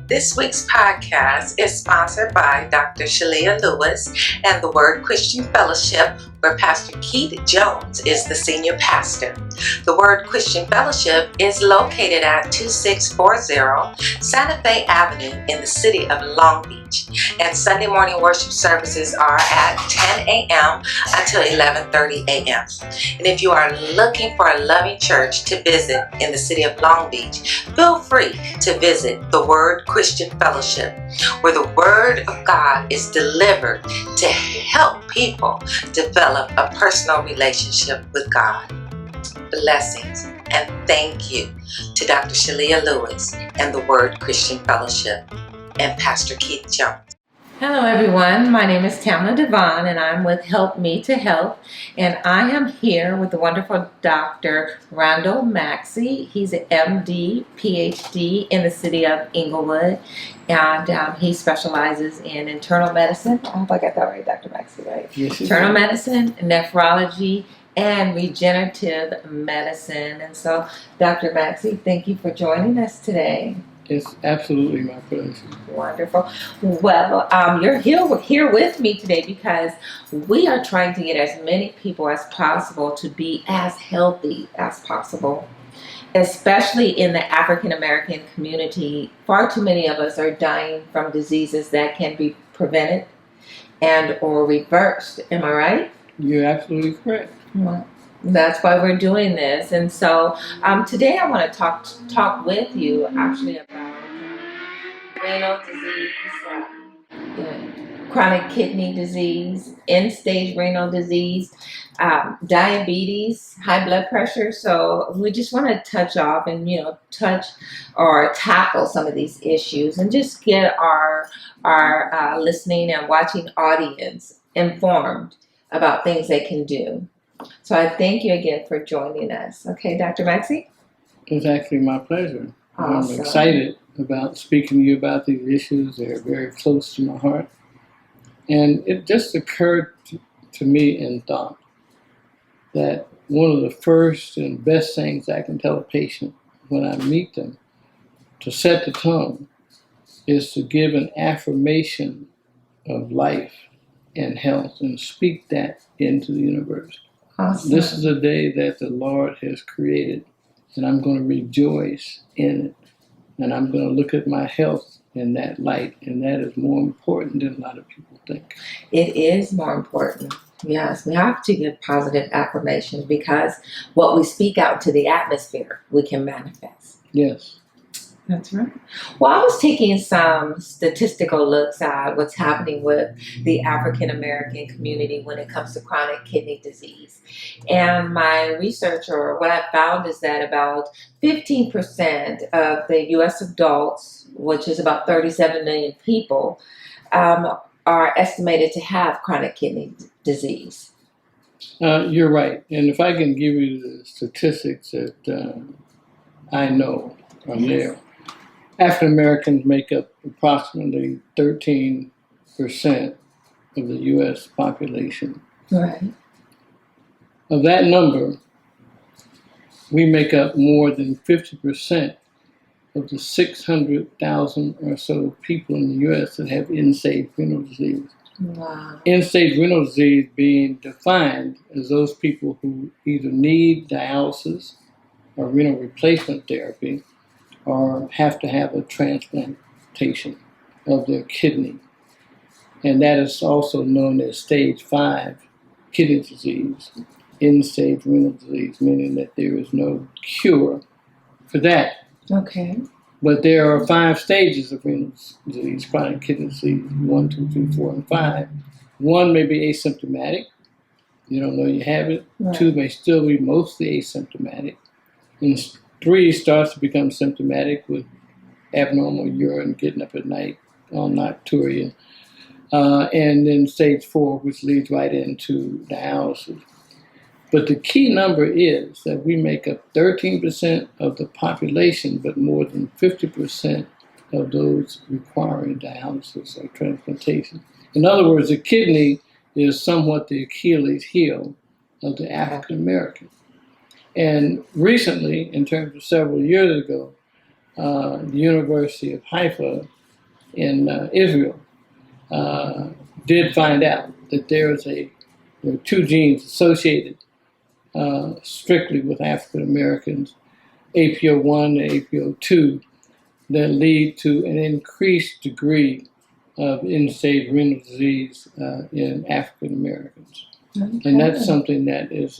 This week's podcast is sponsored by Dr. Shalia Lewis and the Word Christian Fellowship, where Pastor Keith Jones is the senior pastor. The Word Christian Fellowship is located at 2640 Santa Fe Avenue in the city of Long Beach, and Sunday morning worship services are at 10 a.m. until 11:30 a.m. And if you are looking for a loving church to visit in the city of Long Beach, feel free to visit the Word Christian Fellowship, where the Word of God is delivered to help people develop a personal relationship with God. Blessings and thank you to Dr. Shalia Lewis and the Word Christian Fellowship and Pastor Keith Jones. Hello everyone, my name is Tamla Devon and I'm with Help Me to Help, and I am here with the wonderful Dr. Randall Maxey. He's an MD, PhD in the city of Inglewood, and he specializes in internal medicine. I hope I got that right, Dr. Maxey, right? Yes, internal medicine, nephrology, and regenerative medicine. And so, Dr. Maxey, thank you for joining us today. It's absolutely my pleasure. Wonderful. Well, you're here with me today because we are trying to get as many people as possible to be as healthy as possible, especially in the African American community. Far too many of us are dying from diseases that can be prevented and or reversed. Am I right? You're absolutely correct. Well, that's why we're doing this. And so today I want to talk with you actually about renal disease, chronic kidney disease, end-stage renal disease, diabetes, high blood pressure. So we just want to touch off and touch or tackle some of these issues and just get our listening and watching audience informed about things they can do. So I thank you again for joining us. Okay, Dr. Maxey? It's actually my pleasure. Awesome. I'm excited about speaking to you about these issues. They're very close to my heart. And it just occurred to me in thought that one of the first and best things I can tell a patient when I meet them to set the tone is to give an affirmation of life and health and speak that into the universe. Awesome. This is a day that the Lord has created, and I'm going to rejoice in it. And I'm going to look at my health in that light, and that is more important than a lot of people think. It is more important. Yes, we have to give positive affirmations because what we speak out to the atmosphere, we can manifest. Yes. That's right. Well, I was taking some statistical looks at what's happening with the African American community when it comes to chronic kidney disease. And my research, or what I found, is that about 15% of the U.S. adults, which is about 37 million people, are estimated to have chronic kidney disease. You're right. And if I can give you the statistics that I know are there. African Americans make up approximately 13% of the U.S. population. Right. Of that number, we make up more than 50% of the 600,000 or so people in the U.S. that have end-stage renal disease. Wow. End-stage renal disease being defined as those people who either need dialysis or renal replacement therapy or have to have a transplantation of their kidney. And that is also known as stage 5 kidney disease, end-stage renal disease, meaning that there is no cure for that. Okay. But there are 5 stages of renal disease, chronic kidney disease, 1, 2, 3, 4, and 5. 1 may be asymptomatic. You don't know you have it. Right. 2 may still be mostly asymptomatic. And 3 starts to become symptomatic with abnormal urine, getting up at night, all nocturia. And then stage 4, which leads right into dialysis. But the key number is that we make up 13% of the population, but more than 50% of those requiring dialysis or transplantation. In other words, the kidney is somewhat the Achilles heel of the African American. And recently, in terms of several years ago, the University of Haifa in Israel did find out that there are two genes associated strictly with African Americans, APO1 and APO2, that lead to an increased degree of end-stage renal disease in African Americans. Okay. And that's something that is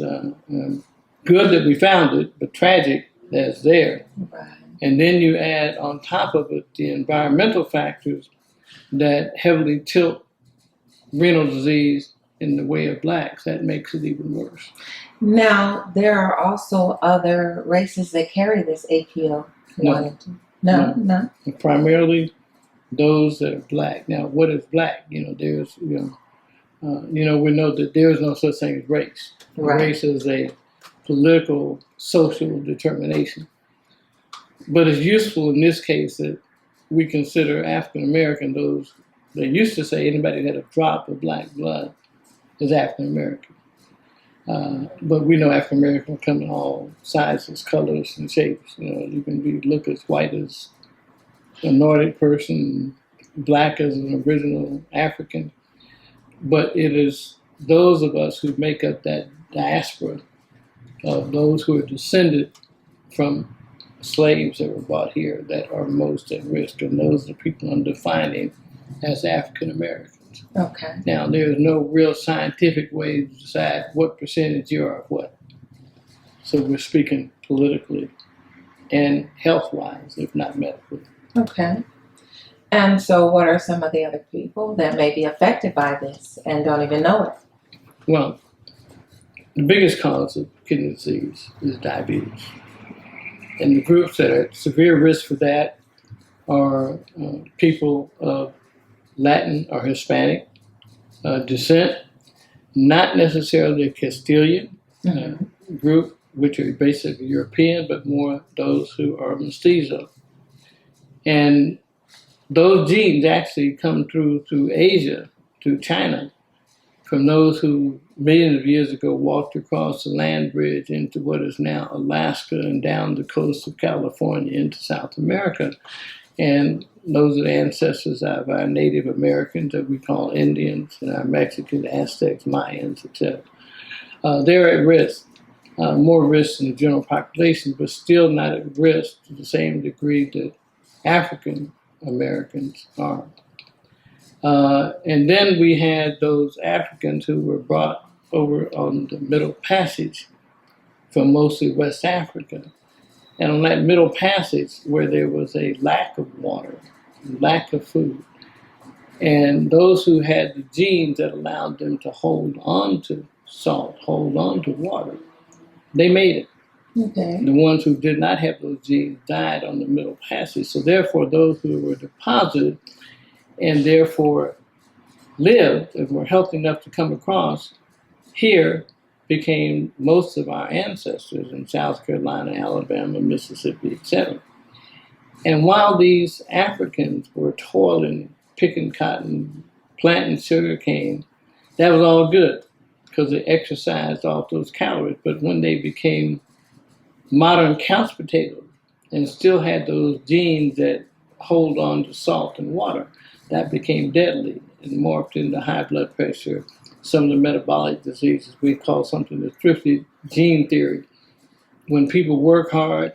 good that we found it, but tragic that it's there. Right. And then you add on top of it the environmental factors that heavily tilt renal disease in the way of blacks. That makes it even worse. Now, there are also other races that carry this APO. No. Primarily those that are black. Now, what is black? We know that there is no such thing as race. Right. Race is a political, social determination. But it's useful in this case that we consider African American those. They used to say anybody that had a drop of black blood is African American. But we know African American come in all sizes, colors, and shapes. You can look as white as a Nordic person, black as an original African. But it is those of us who make up that diaspora of those who are descended from slaves that were brought here that are most at risk, and those are the people I'm defining as African Americans. Okay. Now, there's no real scientific way to decide what percentage you are of what. So we're speaking politically and health-wise, if not medically. Okay. And so what are some of the other people that may be affected by this and don't even know it? Well, the biggest cause of kidney disease is diabetes. And the groups that are at severe risk for that are people of Latin or Hispanic descent, not necessarily a Castilian group, which are basically European, but more those who are mestizo. And those genes actually come through Asia, to China, from those who millions of years ago walked across the land bridge into what is now Alaska and down the coast of California into South America. And those are the ancestors of our Native Americans that we call Indians, and our Mexicans, Aztecs, Mayans, etc. They're at risk, more risk than the general population, but still not at risk to the same degree that African Americans are. And then we had those Africans who were brought over on the Middle Passage from mostly West Africa. And on that Middle Passage, where there was a lack of water, lack of food, and those who had the genes that allowed them to hold on to salt, hold on to water, they made it. Okay. The ones who did not have those genes died on the Middle Passage. So therefore, those who were deposited and therefore lived and were healthy enough to come across here became most of our ancestors in South Carolina, Alabama, Mississippi, etc. And while these Africans were toiling, picking cotton, planting sugarcane, that was all good because they exercised off those calories. But when they became modern couch potatoes and still had those genes that hold on to salt and water, that became deadly and morphed into high blood pressure, some of the metabolic diseases. We call something the thrifty gene theory. When people work hard,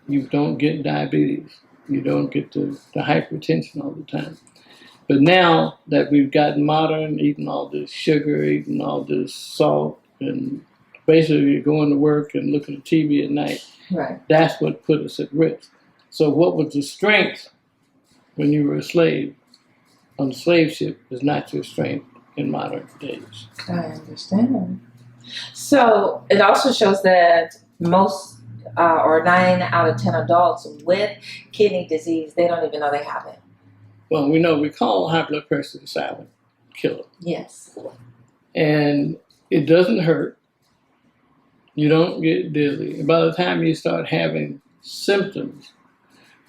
you don't get diabetes. You don't get the hypertension all the time. But now that we've gotten modern, eating all this sugar, eating all this salt, and basically going to work and looking at TV at night, right, that's what put us at risk. So what was the strength when you were a slave on the slave ship is not your strength in modern days. I understand. So it also shows that most or 9 out of 10 adults with kidney disease, they don't even know they have it. Well, we call high blood pressure the silent killer. Yes. And it doesn't hurt. You don't get dizzy. By the time you start having symptoms,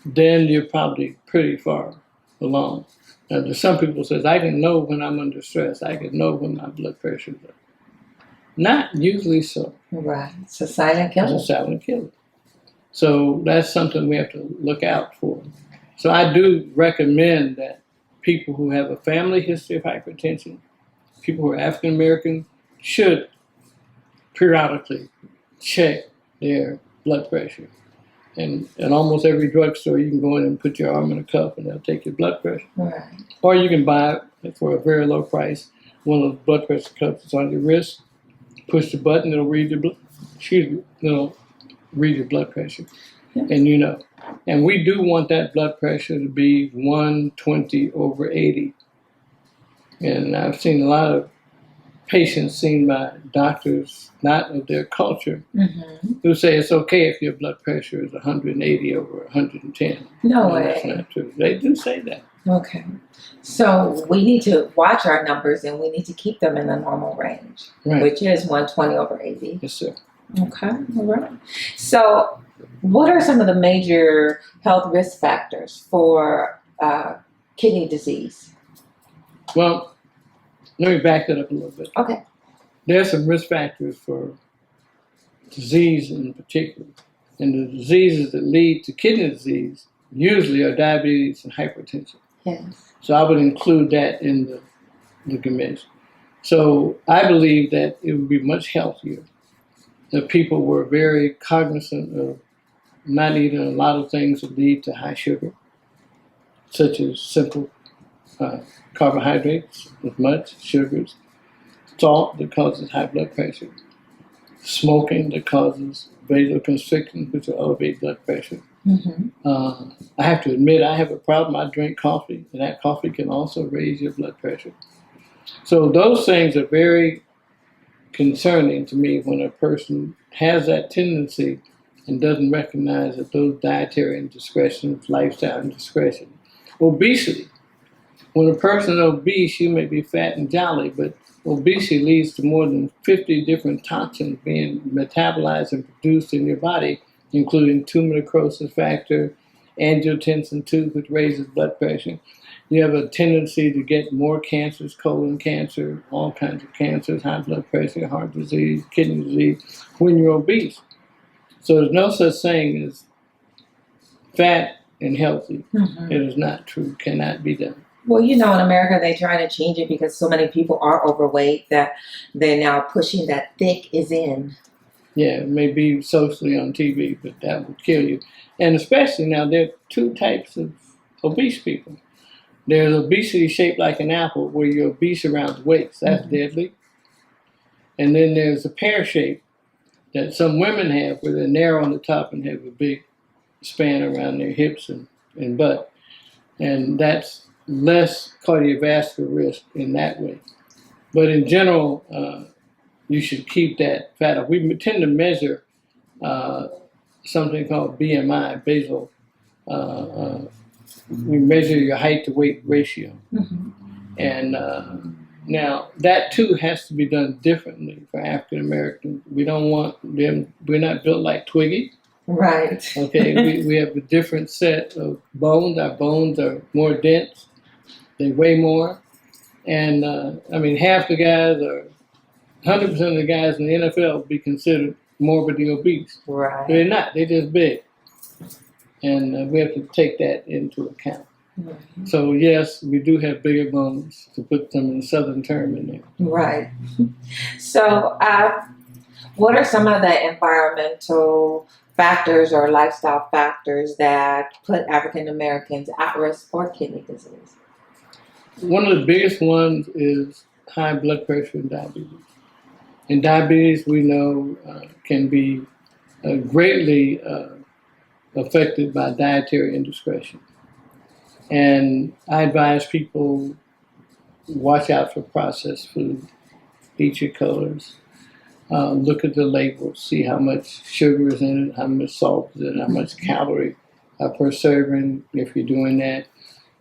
then you're probably pretty far along. Now, some people say, I can know when I'm under stress. I can know when my blood pressure is up. Not usually so. Right. It's a silent killer. It's a silent killer. So that's something we have to look out for. So I do recommend that people who have a family history of hypertension, people who are African American, should periodically check their blood pressure. And in almost every drugstore, you can go in and put your arm in a cuff and they'll take your blood pressure. Right. Or you can buy it for a very low price, one of those blood pressure cuffs that's on your wrist. Push the button, it'll read your it'll read your blood pressure. Yeah. And you know. And we do want that blood pressure to be 120/80. And I've seen a lot of patients seen by doctors not of their culture who say it's okay if your blood pressure is 180/110. No And way. that's not true. They do say that. Okay. So we need to watch our numbers and we need to keep them in the normal range, Right. which is 120/80. Yes, sir. Okay. All right. So what are some of the major health risk factors for kidney disease? Well, let me back that up a little bit. Okay. There are some risk factors for disease in particular. And the diseases that lead to kidney disease usually are diabetes and hypertension. Yes. So I would include that in the commission. So I believe that it would be much healthier if people were very cognizant of not eating a lot of things that lead to high sugar, such as simple carbohydrates with much sugars, salt that causes high blood pressure, smoking that causes vasoconstriction, which will elevate blood pressure. I have to admit, I have a problem. I drink coffee, and that coffee can also raise your blood pressure. So those things are very concerning to me when a person has that tendency and doesn't recognize that those dietary indiscretions, lifestyle indiscretion. Obesity. When a person is obese, you may be fat and jolly, but obesity leads to more than 50 different toxins being metabolized and produced in your body, including tumor necrosis factor, angiotensin II, which raises blood pressure. You have a tendency to get more cancers, colon cancer, all kinds of cancers, high blood pressure, heart disease, kidney disease, when you're obese. So there's no such thing as fat and healthy. It is not true, cannot be done. Well, in America, they try to change it because so many people are overweight that they're now pushing that thick is in. Yeah, it may be socially on TV, but that will kill you. And especially now, there are two types of obese people. There's obesity shaped like an apple, where you're obese around the waist. That's deadly. And then there's a pear shape that some women have, where they're narrow on the top and have a big span around their hips and butt. And that's less cardiovascular risk in that way. But in general, you should keep that fat up. We tend to measure something called BMI, basal. We measure your height to weight ratio. And now that too has to be done differently for African Americans. We don't want them, we're not built like Twiggy. Right. Okay, we have a different set of bones. Our bones are more dense. They weigh more. And half the guys are 100% of the guys in the NFL would be considered morbidly obese. Right. They're not. They're just big. And we have to take that into account. So, yes, we do have bigger bones, to put some in the southern term in there. Right. So, what are some of the environmental factors or lifestyle factors that put African Americans at risk for kidney disease? One of the biggest ones is high blood pressure and diabetes. And diabetes, we know, can be greatly affected by dietary indiscretion. And I advise people watch out for processed food, eat your colors, look at the labels, see how much sugar is in it, how much salt is in it, how much calorie per serving. If you're doing that,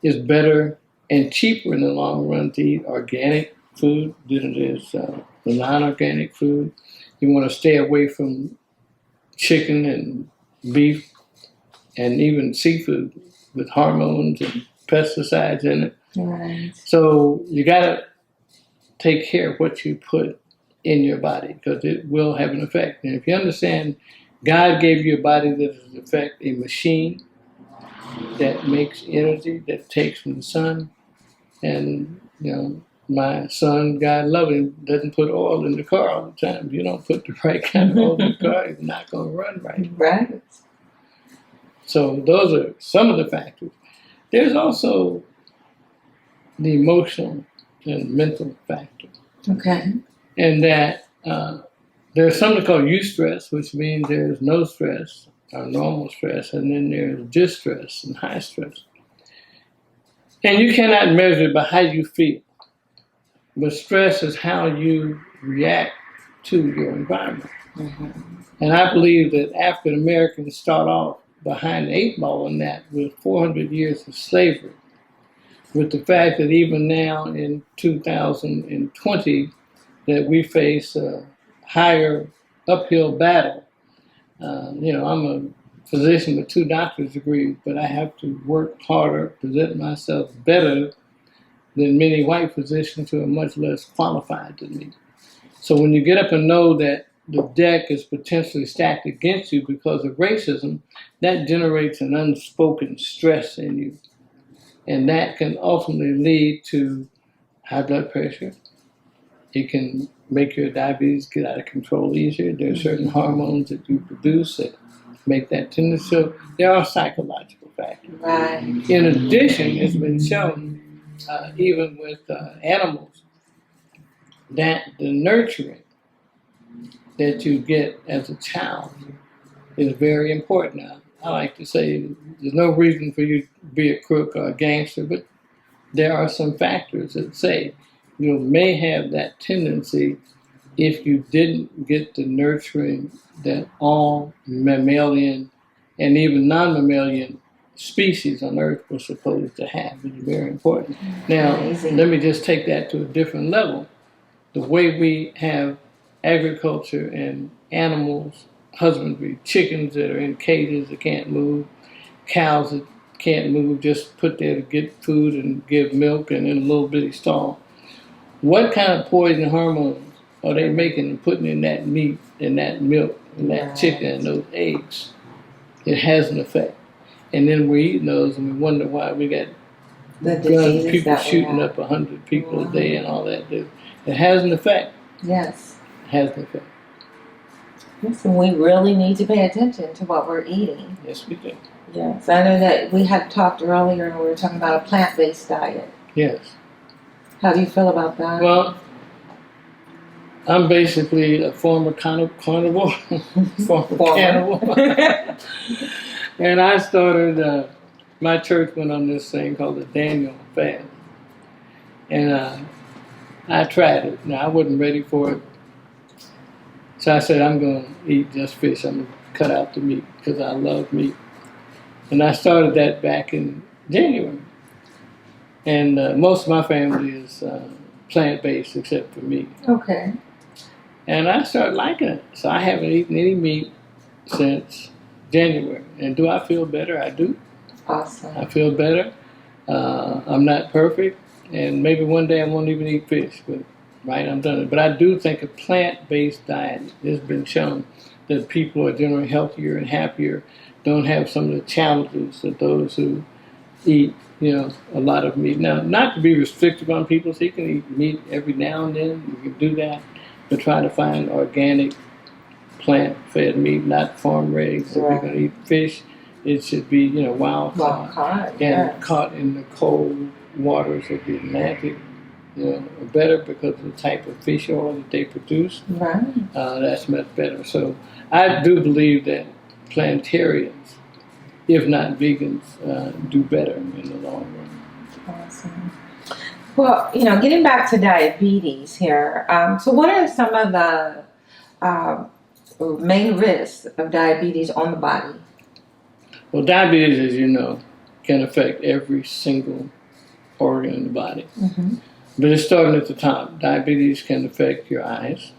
it's better and cheaper in the long run to eat organic food than it is the non-organic food. You want to stay away from chicken and beef and even seafood with hormones and pesticides in it. Right. So you got to take care of what you put in your body, because it will have an effect. And if you understand, God gave you a body that is in effect a machine, that makes energy that takes from the sun. And, my son, God love him, doesn't put oil in the car all the time. If you don't put the right kind of oil in the car, it's not going to run right. Right. So those are some of the factors. There's also the emotional and mental factor. Okay. And that there's something called eustress, which means there's no stress or normal stress, and then there's distress and high stress. And you cannot measure it by how you feel. But stress is how you react to your environment. Mm-hmm. And I believe that African Americans start off behind the eight ball in that with 400 years of slavery. With the fact that even now in 2020 that we face a higher uphill battle. I'm a physician with 2 doctorate degrees, but I have to work harder, present myself better than many white physicians who are much less qualified than me. So when you get up and know that the deck is potentially stacked against you because of racism, that generates an unspoken stress in you. And that can ultimately lead to high blood pressure. It can make your diabetes get out of control easier. There are certain hormones that you produce that make that tendency. So there are psychological factors. Right. In addition, it's been shown, even with animals, that the nurturing that you get as a child is very important. Now, I like to say there's no reason for you to be a crook or a gangster, but there are some factors that say you may have that tendency if you didn't get the nurturing that all mammalian and even non-mammalian species on Earth were supposed to have. It's very important. Now, let me just take that to a different level. The way we have agriculture and animals, husbandry, chickens that are in cages that can't move, cows that can't move, just put there to get food and give milk and in a little bitty stall. What kind of poison hormones are they making and putting in that meat and that milk and that chicken and those eggs? It has an effect. And then we're eating those and we wonder why we got guns, people shooting up 100 people a day and all that. It has an effect. Yes. It has an effect. Yes, and we really need to pay attention to what we're eating. Yes, we do. Yes, I know that we had talked earlier and we were talking about a plant-based diet. Yes. How do you feel about that? Well, I'm basically a former carnivore, former cannibal. And I started, my church went on this thing called the Daniel fast. And I tried it. Now, I wasn't ready for it. So I said, I'm going to eat just fish. I'm going to cut out the meat because I love meat. And I started that back in January. And most of my family is plant-based except for me. Okay. And I started liking it. So I haven't eaten any meat since January. And do I feel better? I do. Awesome. I feel better. I'm not perfect. And maybe one day I won't even eat fish. But right, I'm done. But I do think a plant-based diet has been shown that people are generally healthier and happier, don't have some of the challenges that those who eat, a lot of meat. Now, not to be restrictive on people, so you can eat meat every now and then, you can do that, but try to find organic, plant-fed meat, not farm-raised. If you're going to eat fish, it should be, wild caught and caught in the cold waters of the Atlantic. Better because of the type of fish oil that they produce. Right. That's much better. So I do believe that plantarians, if not vegans, do better in the long run. Awesome. Well, getting back to diabetes here, so what are some of the main risks of diabetes on the body? Well, diabetes, as you know, can affect every single organ in the body. Mm-hmm. But it's starting at the top. Diabetes can affect your eyes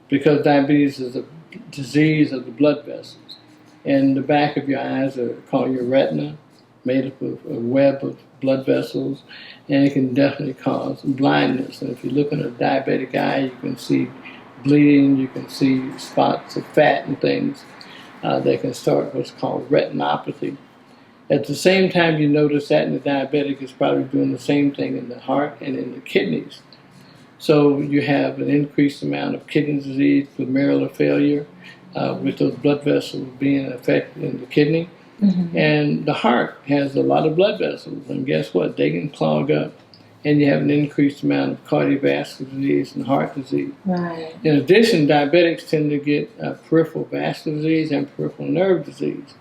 because diabetes is a disease of the blood vessels. And the back of your eyes are called your retina, made up of a web of blood vessels, and it can definitely cause blindness. And if you look at a diabetic eye, you can see bleeding, you can see spots of fat and things that can start what's called retinopathy. At the same time, you notice that in the diabetic is probably doing the same thing in the heart and in the kidneys. So you have an increased amount of kidney disease, glomerular failure, with those blood vessels being affected in the kidney. Mm-hmm. And the heart has a lot of blood vessels, and guess what? They can clog up, and you have an increased amount of cardiovascular disease and heart disease. Right. In addition, diabetics tend to get peripheral vascular disease and peripheral nerve disease.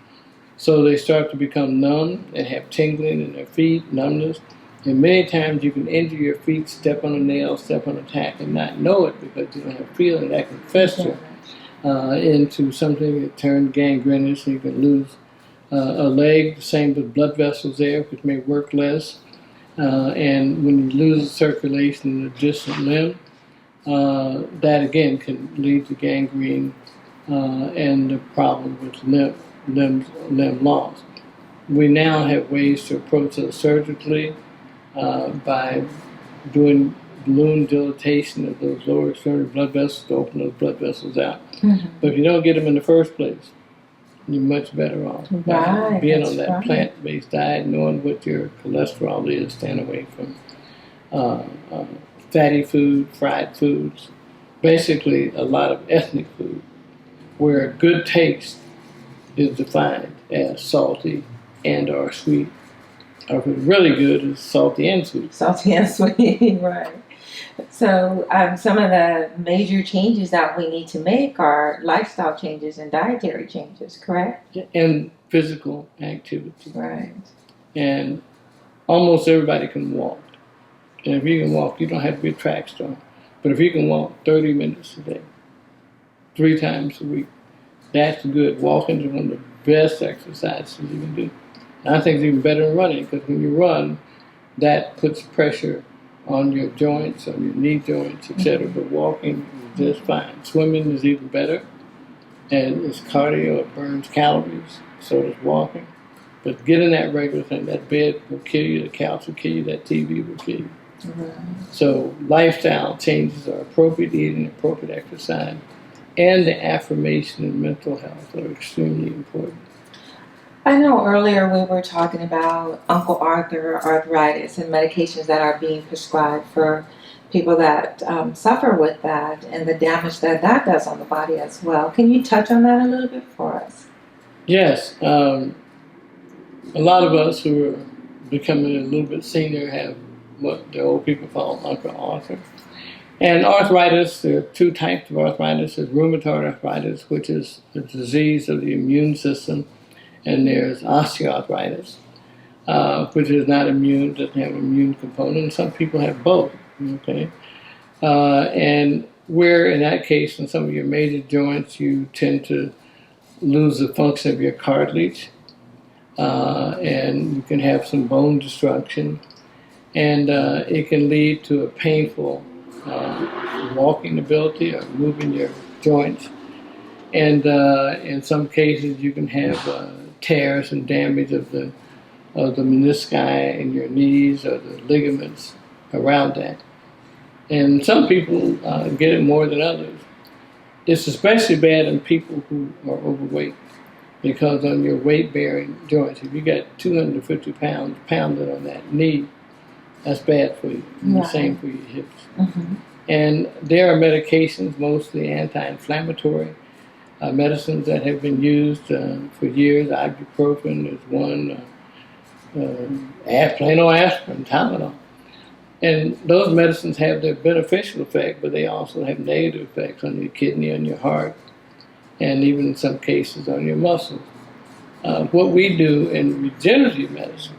So they start to become numb and have tingling in their feet, numbness. And many times you can injure your feet, step on a nail, step on a tack, and not know it because you don't have feeling. That can fester into something that turns gangrenous, and you can lose a leg. The same with blood vessels there, which may work less. And when you lose circulation in the distant limb, that again can lead to gangrene and the problem with limb loss. We now have ways to approach it surgically by doing balloon dilatation of those lower extremity blood vessels to open those blood vessels out. Mm-hmm. But if you don't get them in the first place, you're much better off being on that plant-based diet, knowing what your cholesterol is, staying away from fatty food, fried foods, basically a lot of ethnic food, where good taste is defined as salty and or sweet. Or if it's really good, it's salty and sweet. Salty and sweet, right. So some of the major changes that we need to make are lifestyle changes and dietary changes, correct? And physical activity. Right. And almost everybody can walk. And if you can walk, you don't have to be a track star. But if you can walk 30 minutes a day, 3 times a week, that's good. Walking is one of the best exercises you can do. And I think it's even better than running, because when you run, that puts pressure on your joints, on your knee joints, etc. But walking is just fine. Swimming is even better, and it's cardio, it burns calories, so does walking. But getting that regular thing, that bed will kill you, the couch will kill you, that TV will kill you. Mm-hmm. So lifestyle changes are appropriate eating, appropriate exercise, and the affirmation and mental health are extremely important. I know earlier we were talking about Uncle Arthur arthritis and medications that are being prescribed for people that suffer with that and the damage that that does on the body as well. Can you touch on that a little bit for us? Yes. A lot of us who are becoming a little bit senior have what the old people call Uncle Arthur. And arthritis, there are 2 types of arthritis. There's rheumatoid arthritis, which is a disease of the immune system. And there's osteoarthritis, which is not immune, doesn't have an immune component. Some people have both, okay? And where, in that case, in some of your major joints, you tend to lose the function of your cartilage, and you can have some bone destruction, and it can lead to a painful walking ability or moving your joints. And in some cases, you can have tears and damage of the menisci in your knees or the ligaments around that. And some people get it more than others. It's especially bad in people who are overweight, because on your weight-bearing joints, if you got 250 pounds pounded on that knee, that's bad for you. And the same for your hips. Mm-hmm. And there are medications, mostly anti-inflammatory, medicines that have been used for years. Ibuprofen is one, plain old aspirin, Tylenol. And those medicines have their beneficial effect, but they also have negative effects on your kidney, on your heart, and even in some cases on your muscles. What we do in regenerative medicine,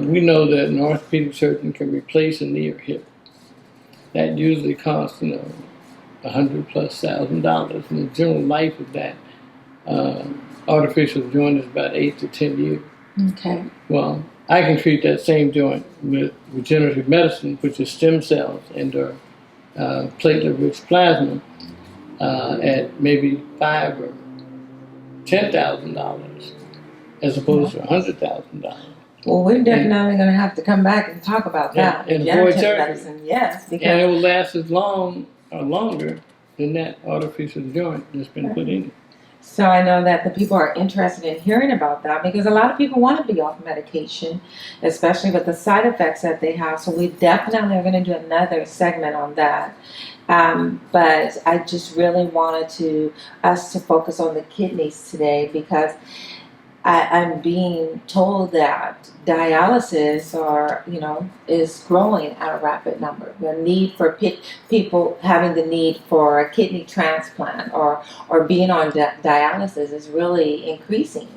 we know that an orthopedic surgeon can replace a knee or hip. That usually costs, $100,000+, and the general life of that artificial joint is about 8 to 10 years. Okay. Well, I can treat that same joint with regenerative medicine, which is stem cells and platelet-rich plasma, at maybe $5,000 or $10,000, as opposed to $100,000. Well, we're definitely going to have to come back and talk about that. And avoid surgery. Medicine, yes, because and it will last as long or longer than that artificial joint that's been put in. So I know that the people are interested in hearing about that because a lot of people want to be off medication, especially with the side effects that they have. So we definitely are going to do another segment on that. But I just really wanted us to focus on the kidneys today because I'm being told that dialysis is growing at a rapid number. The need for people having the need for a kidney transplant or being on dialysis is really increasing.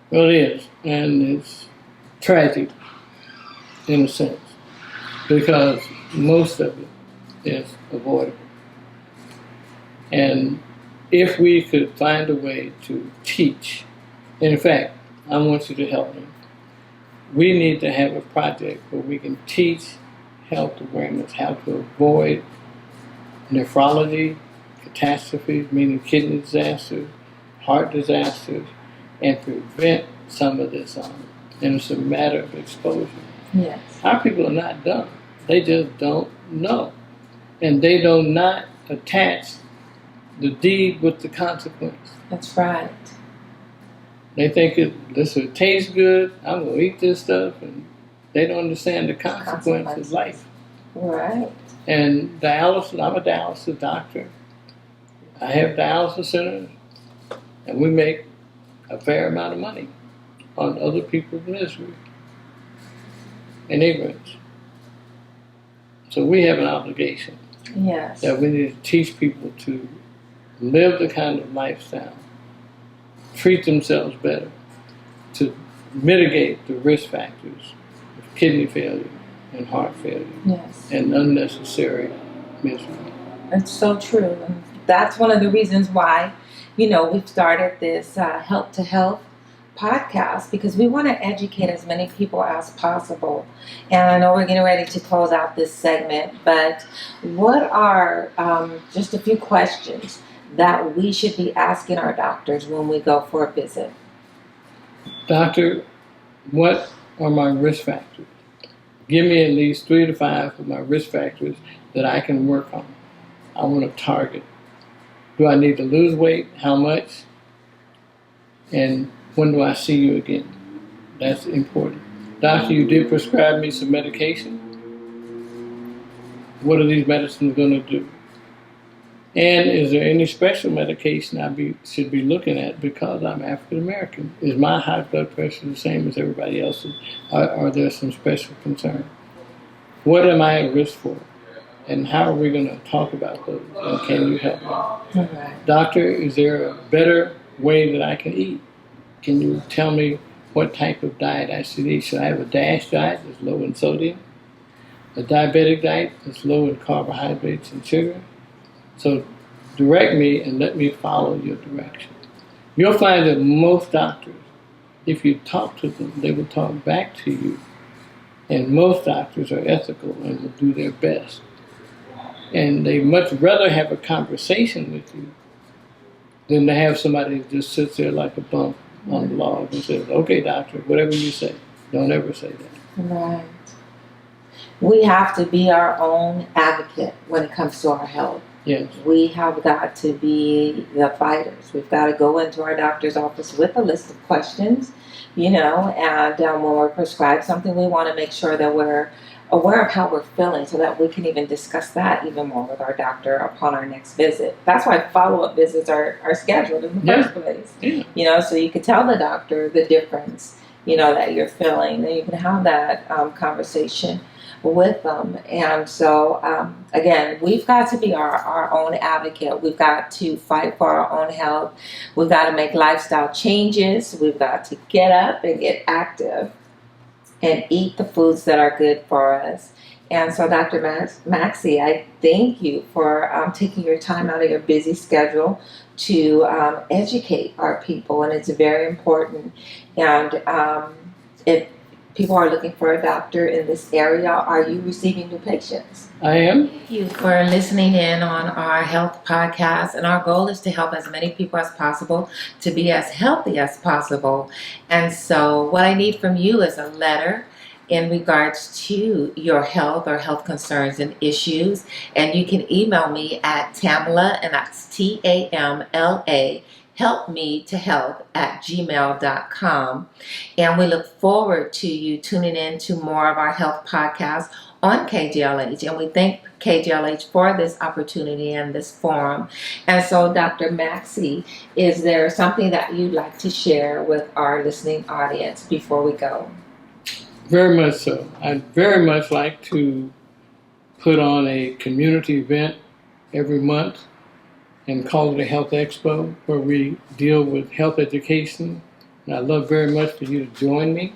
Well, it is, and it's tragic in a sense because most of it is avoidable. And if we could find a way to teach, in fact, I want you to help me. We need to have a project where we can teach health awareness, how to avoid nephrology, catastrophes, meaning kidney disasters, heart disasters, and prevent some of this. And it's a matter of exposure. Yes. Our people are not dumb. They just don't know. And they do not attach the deed with the consequence. That's right. They think this will taste good, I'm going to eat this stuff, and they don't understand the consequence of life. Right. And dialysis, I'm a dialysis doctor. I have dialysis centers, and we make a fair amount of money on other people's misery and ignorance. So we have an obligation Yes. that we need to teach people to live the kind of lifestyle, treat themselves better, to mitigate the risk factors of kidney failure and heart failure Yes. and unnecessary misery. It's so true. And that's one of the reasons why, we've started this Health to Health podcast because we want to educate as many people as possible. And I know we're getting ready to close out this segment, but what are just a few questions that we should be asking our doctors when we go for a visit? Doctor, what are my risk factors? Give me at least 3 to 5 of my risk factors that I can work on. I want to target. Do I need to lose weight? How much? And when do I see you again? That's important. Doctor, you did prescribe me some medication. What are these medicines going to do? And is there any special medication I should be looking at because I'm African American? Is my high blood pressure the same as everybody else's? Are there some special concerns? What am I at risk for? And how are we going to talk about those? And can you help me? Okay. Doctor, is there a better way that I can eat? Can you tell me what type of diet I should eat? Should I have a DASH diet that's low in sodium? A diabetic diet that's low in carbohydrates and sugar? So direct me and let me follow your direction. You'll find that most doctors, if you talk to them, they will talk back to you. And most doctors are ethical and will do their best. And they much rather have a conversation with you than to have somebody that just sits there like a bump on the log and says, okay, doctor, whatever you say. Don't ever say that. Right. We have to be our own advocate when it comes to our health. Yes. We have got to be the fighters. We've got to go into our doctor's office with a list of questions, and when we're prescribed something, we want to make sure that we're aware of how we're feeling so that we can even discuss that even more with our doctor upon our next visit. That's why follow-up visits are scheduled in the first place. Yeah. So you can tell the doctor the difference, that you're feeling, and you can have that conversation with them. And so, again, we've got to be our own advocate. We've got to fight for our own health. We've got to make lifestyle changes. We've got to get up and get active and eat the foods that are good for us. And so, Dr. Maxey, I thank you for taking your time out of your busy schedule to educate our people, and it's very important. And if people are looking for a doctor in this area, are you receiving new patients? I am. Thank you for listening in on our health podcast. And our goal is to help as many people as possible to be as healthy as possible. And so what I need from you is a letter in regards to your health or health concerns and issues. And you can email me at Tamla, and that's Tamla helpmetohealth@gmail.com. And we look forward to you tuning in to more of our health podcasts on KGLH. And we thank KGLH for this opportunity and this forum. And so, Dr. Maxey, is there something that you'd like to share with our listening audience before we go? Very much so. I'd very much like to put on a community event every month and call it a Health Expo, where we deal with health education. And I'd love very much for you to join me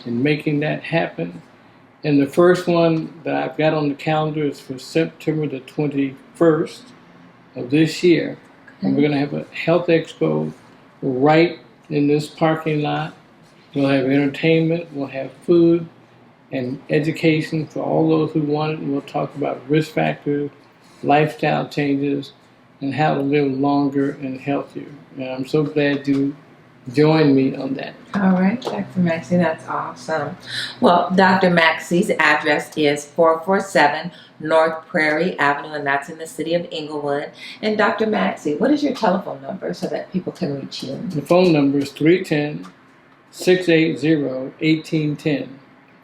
in making that happen. And the first one that I've got on the calendar is for September the 21st of this year. And we're going to have a Health Expo right in this parking lot. We'll have entertainment, we'll have food and education for all those who want it. And we'll talk about risk factors, lifestyle changes, and how to live longer and healthier. And I'm so glad you joined me on that. All right, Dr. Maxey, that's awesome. Well, Dr. Maxey's address is 447 North Prairie Avenue, and that's in the city of Inglewood. And Dr. Maxey, what is your telephone number so that people can reach you? The phone number is 310-680-1810.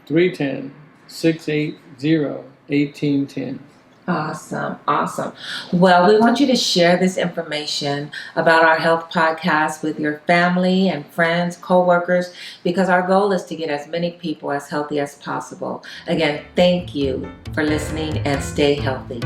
310-680-1810. Awesome, awesome. Well, we want you to share this information about our health podcast with your family and friends, co-workers, because our goal is to get as many people as healthy as possible. Again, thank you for listening and stay healthy.